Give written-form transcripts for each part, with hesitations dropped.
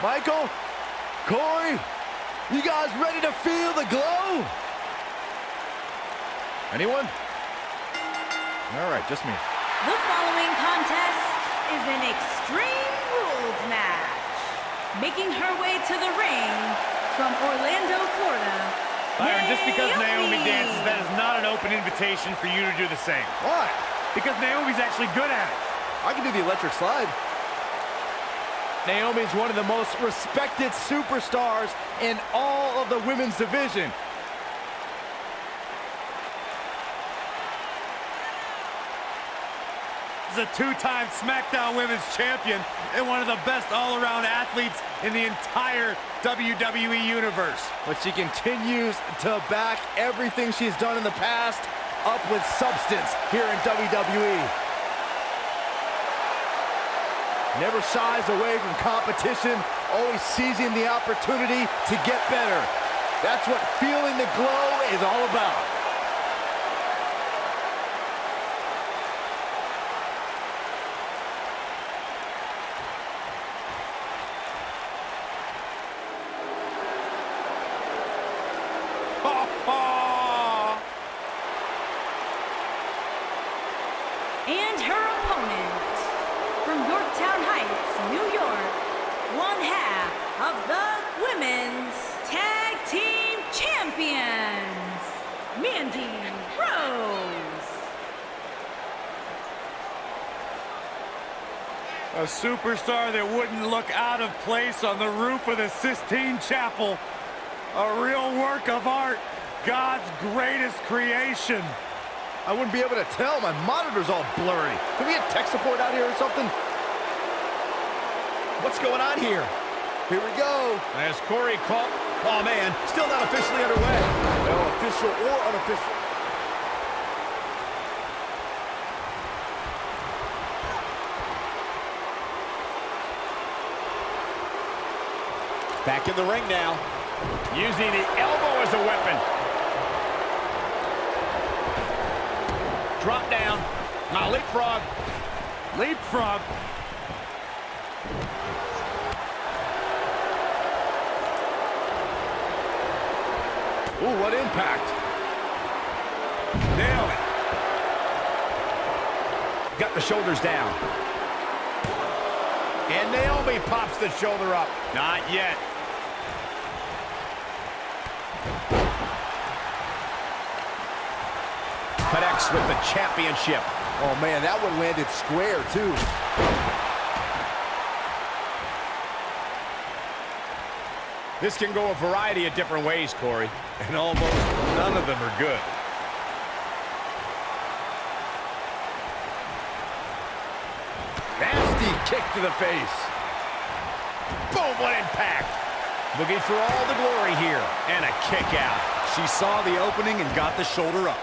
Michael, Corey, you guys ready to feel the glow? Anyone? All right, just me. The following contest is an Extreme Rules match. Making her way to the ring from Orlando, Florida, Byron, just because Naomi dances, that is not an open invitation for you to do the same. Why? Because Naomi's actually good at it. I can do the electric slide. Naomi's one of the most respected superstars in all of the women's division. She's a two-time Smackdown Women's Champion and one of the best all-around athletes in the entire WWE Universe. But she continues to back everything she's done in the past up with substance here in WWE. Never shies away from competition, always seizing the opportunity to get better. That's what feeling the glow is all about. And her opponent, from Yorktown Heights, New York, one half of the Women's Tag Team Champions, Mandy Rose. A superstar that wouldn't look out of place on the roof of the Sistine Chapel. A real work of art, God's greatest creation. I wouldn't be able to tell. My monitor's all blurry. Can we get tech support out here or something? What's going on here? Here we go. As Corey called. Oh, man. Still not officially underway. Well, official or unofficial. Back in the ring now. Using the elbow as a weapon. Drop down. Now leapfrog. Leapfrog. Ooh, what impact. Nail it. Got the shoulders down. And Naomi pops the shoulder up. Not yet. Connects with the championship. Oh, man, that one landed square, too. This can go a variety of different ways, Corey. And almost none of them are good. Nasty kick to the face. Boom, what impact. Looking for all the glory here. And a kick out. She saw the opening and got the shoulder up.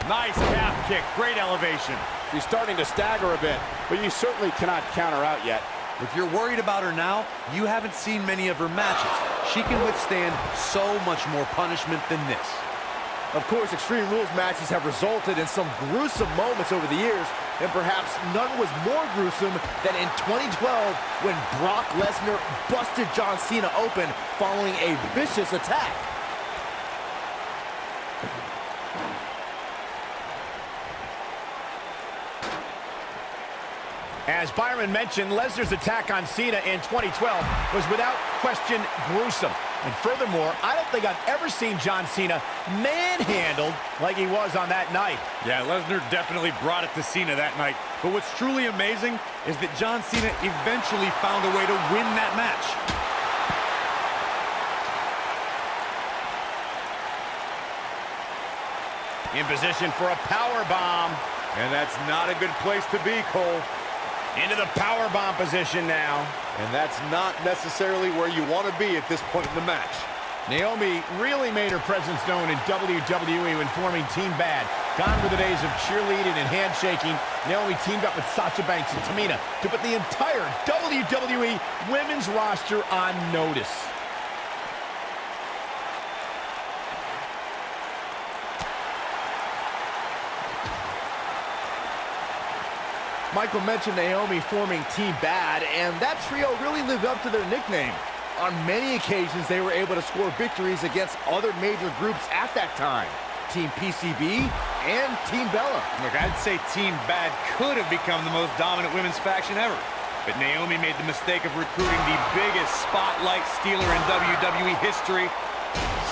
Nice calf kick, great elevation. She's starting to stagger a bit, but you certainly cannot count her out yet. If you're worried about her now, you haven't seen many of her matches. She can withstand so much more punishment than this. Of course, Extreme Rules matches have resulted in some gruesome moments over the years, and perhaps none was more gruesome than in 2012 when Brock Lesnar busted John Cena open following a vicious attack. As Byron mentioned, Lesnar's attack on Cena in 2012 was without question gruesome. And furthermore, I don't think I've ever seen John Cena manhandled like he was on that night. Yeah, Lesnar definitely brought it to Cena that night. But what's truly amazing is that John Cena eventually found a way to win that match. In position for a power bomb. And that's not a good place to be, Cole. Into the power bomb position now. And that's not necessarily where you want to be at this point in the match. Naomi really made her presence known in WWE when forming Team Bad. Gone were the days of cheerleading and handshaking. Naomi teamed up with Sasha Banks and Tamina to put the entire WWE women's roster on notice. Michael mentioned Naomi forming Team Bad, and that trio really lived up to their nickname. On many occasions, they were able to score victories against other major groups at that time. Team PCB and Team Bella. Look, I'd say Team Bad could have become the most dominant women's faction ever. But Naomi made the mistake of recruiting the biggest spotlight stealer in WWE history,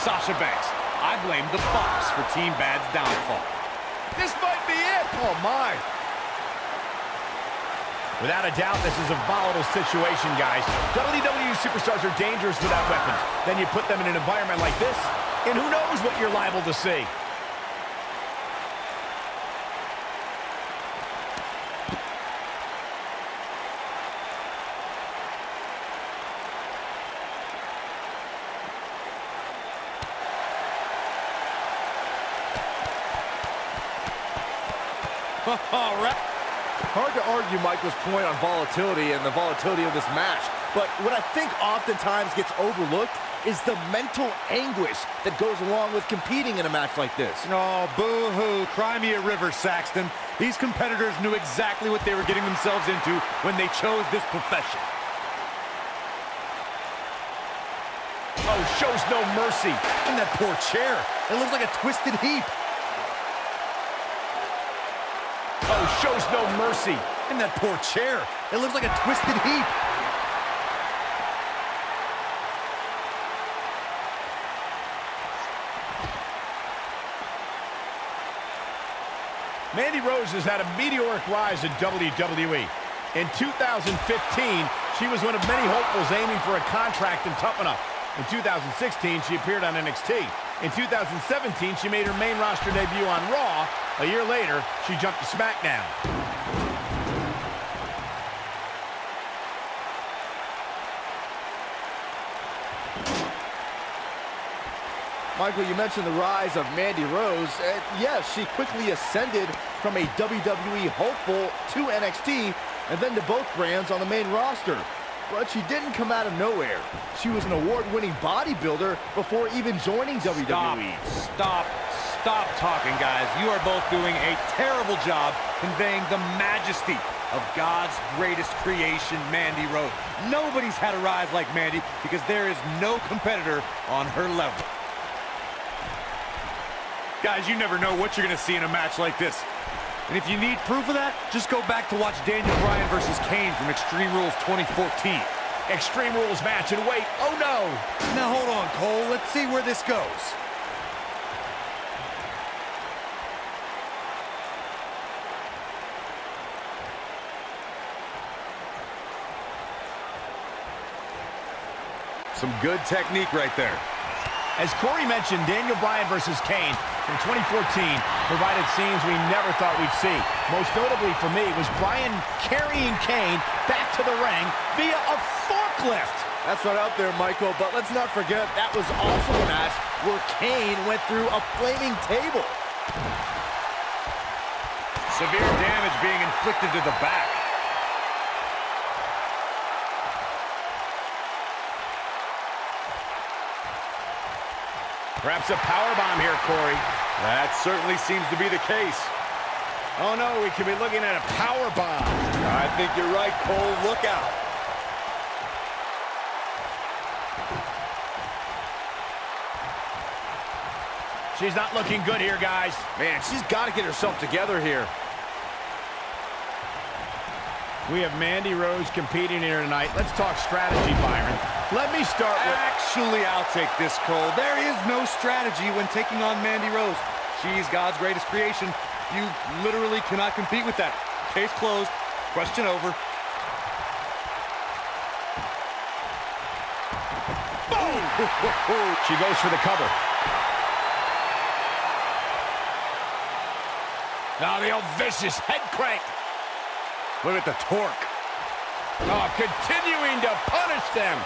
Sasha Banks. I blame the Bucks for Team Bad's downfall. This might be it. Oh, my. Without a doubt, this is a volatile situation, guys. WWE superstars are dangerous without weapons. Then you put them in an environment like this, and who knows what you're liable to see. All right. Hard to argue Michael's point on volatility and the volatility of this match, but what I think oftentimes gets overlooked is the mental anguish that goes along with competing in a match like this. Oh, boo-hoo. Cry me a river, Saxton. These competitors knew exactly what they were getting themselves into when they chose this profession. Oh, shows no mercy. And that poor chair. It looks like a twisted heap. Oh, shows no mercy. And that poor chair. It looks like a twisted heap. Mandy Rose has had a meteoric rise in WWE. In 2015, she was one of many hopefuls aiming for a contract in Tough Enough. In 2016, she appeared on NXT. In 2017, she made her main roster debut on Raw. A year later, she jumped to Smackdown. Michael, you mentioned the rise of Mandy Rose. Yes, she quickly ascended from a WWE hopeful to NXT and then to both brands on the main roster. But she didn't come out of nowhere. She was an award-winning bodybuilder before even joining WWE. Stop talking, guys. You are both doing a terrible job conveying the majesty of God's greatest creation, Mandy Rose. Nobody's had a rise like Mandy because there is no competitor on her level. Guys, you never know what you're going to see in a match like this. And if you need proof of that, just go back to watch Daniel Bryan versus Kane from Extreme Rules 2014. Extreme Rules match, and wait, oh no! Now hold on, Cole. Let's see where this goes. Some good technique right there. As Corey mentioned, Daniel Bryan versus Kane from 2014 provided scenes we never thought we'd see. Most notably for me was Bryan carrying Kane back to the ring via a forklift. That's right out there, Michael, but let's not forget that was also a match where Kane went through a flaming table. Severe damage being inflicted to the back. Perhaps a powerbomb here, Corey. That certainly seems to be the case. Oh no, we could be looking at a powerbomb. I think you're right, Cole. Look out. She's not looking good here, guys. Man, she's got to get herself together here. We have Mandy Rose competing here tonight. Let's talk strategy, Byron. Let me start with... Actually, I'll take this, Cole. There is no strategy when taking on Mandy Rose. She's God's greatest creation. You literally cannot compete with that. Case closed. Question over. Boom! She goes for the cover. Now the old vicious head crank. Look at the torque. Oh, continuing to punish them.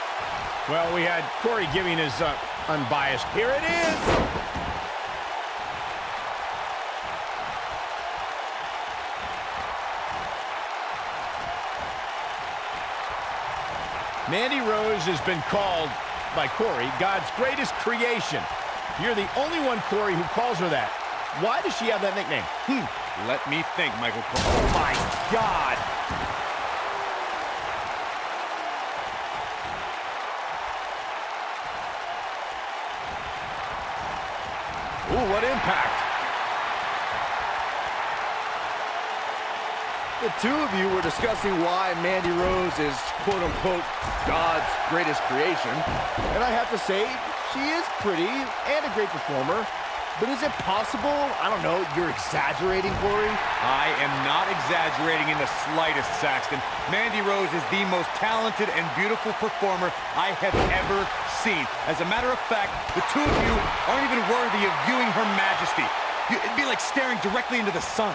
Well, we had Corey giving his unbiased. Here it is. Mandy Rose has been called by Corey God's greatest creation. You're the only one, Corey, who calls her that. Why does she have that nickname? Let me think, Michael Cole. Oh, my God. Ooh, what impact. The two of you were discussing why Mandy Rose is, quote-unquote, God's greatest creation. And I have to say, she is pretty and a great performer. But is it possible, I don't know, you're exaggerating, Corey? I am not exaggerating in the slightest, Saxton. Mandy Rose is the most talented and beautiful performer I have ever seen. As a matter of fact, the two of you aren't even worthy of viewing her majesty. It'd be like staring directly into the sun.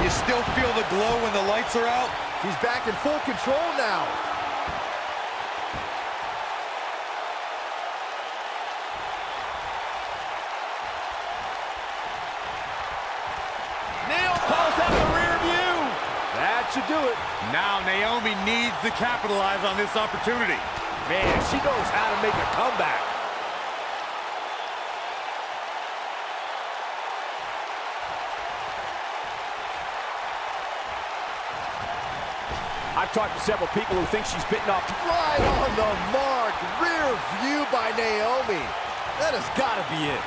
You still feel the glow when the lights are out? She's back in full control now. Calls out the rear view. That should do it. Now Naomi needs to capitalize on this opportunity. Man, she knows how to make a comeback. I've talked to several people who think she's bitten off. Right on the mark. Rear view by Naomi. That has got to be it.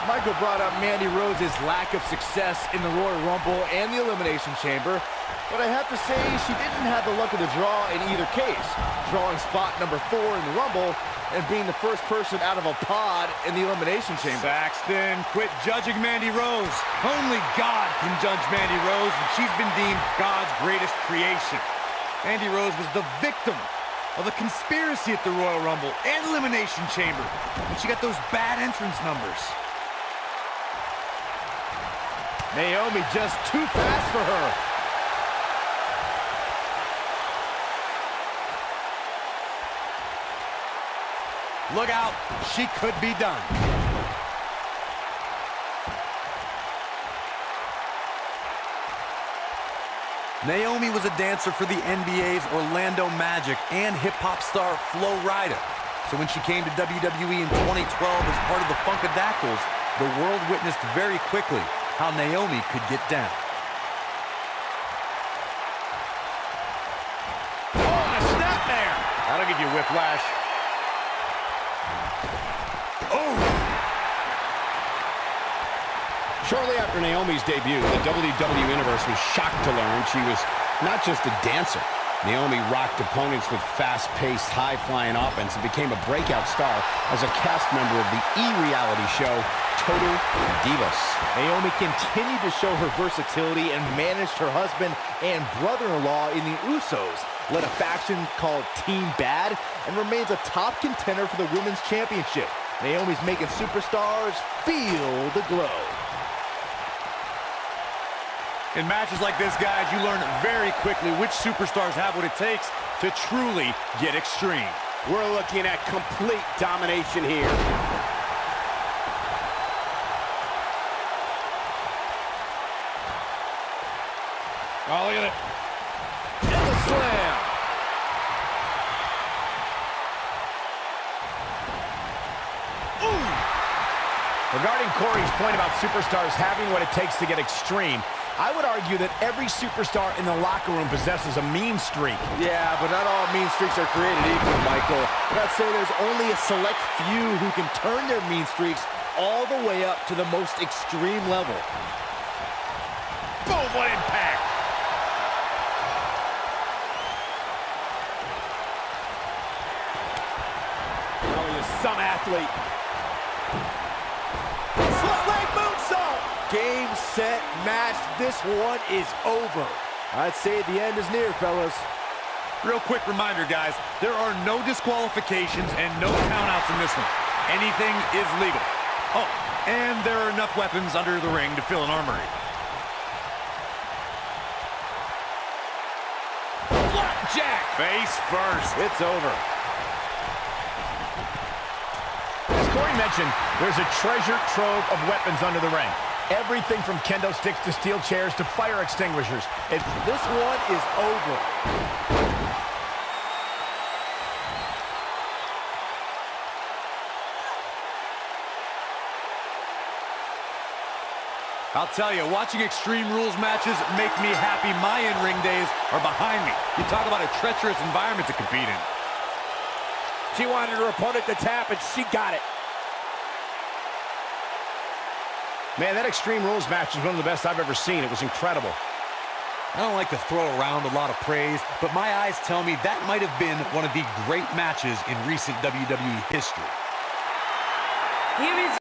Michael brought up Mandy Rose's lack of success in the Royal Rumble and the Elimination Chamber, but I have to say she didn't have the luck of the draw in either case, drawing spot number 4 in the Rumble and being the first person out of a pod in the Elimination Chamber. Saxton, quit judging Mandy Rose. Only God can judge Mandy Rose, and she's been deemed God's greatest creation. Mandy Rose was the victim of a conspiracy at the Royal Rumble and Elimination Chamber, and she got those bad entrance numbers. Naomi just too fast for her. Look out, she could be done. Naomi was a dancer for the NBA's Orlando Magic and hip-hop star Flo Rida. So when she came to WWE in 2012 as part of the Funkadactyls, the world witnessed very quickly how Naomi could get down. Oh, and a snap there. That'll give you whiplash. Oh! Shortly after Naomi's debut, the WWE Universe was shocked to learn she was not just a dancer. Naomi rocked opponents with fast-paced, high-flying offense and became a breakout star as a cast member of the E-reality show Total Divas. Naomi continued to show her versatility and managed her husband and brother-in-law in the Usos, led a faction called Team Bad, and remains a top contender for the Women's Championship. Naomi's making superstars feel the glow. In matches like this, guys, you learn very quickly which superstars have what it takes to truly get extreme. We're looking at complete domination here. Oh, look at it. And the slam. Ooh. Regarding Corey's point about superstars having what it takes to get extreme, I would argue that every superstar in the locker room possesses a mean streak. Yeah, but not all mean streaks are created equal, Michael. But I'd say there's only a select few who can turn their mean streaks all the way up to the most extreme level. Boom, what impact! Oh, he is some athlete. Front leg moonsault! Game, set, match. This one is over. I'd say the end is near, fellas. Real quick reminder, guys, there are no disqualifications and no countouts in this one. Anything is legal. Oh, and there are enough weapons under the ring to fill an armory. Flapjack! Face first. It's over. As Corey mentioned, there's a treasure trove of weapons under the ring. Everything from kendo sticks to steel chairs to fire extinguishers. And this one is over. I'll tell you, watching Extreme Rules matches make me happy my in-ring days are behind me. You talk about a treacherous environment to compete in. She wanted her opponent to tap, and she got it. Man, that Extreme Rules match is one of the best I've ever seen. It was incredible. I don't like to throw around a lot of praise, but my eyes tell me that might have been one of the great matches in recent WWE history. Here is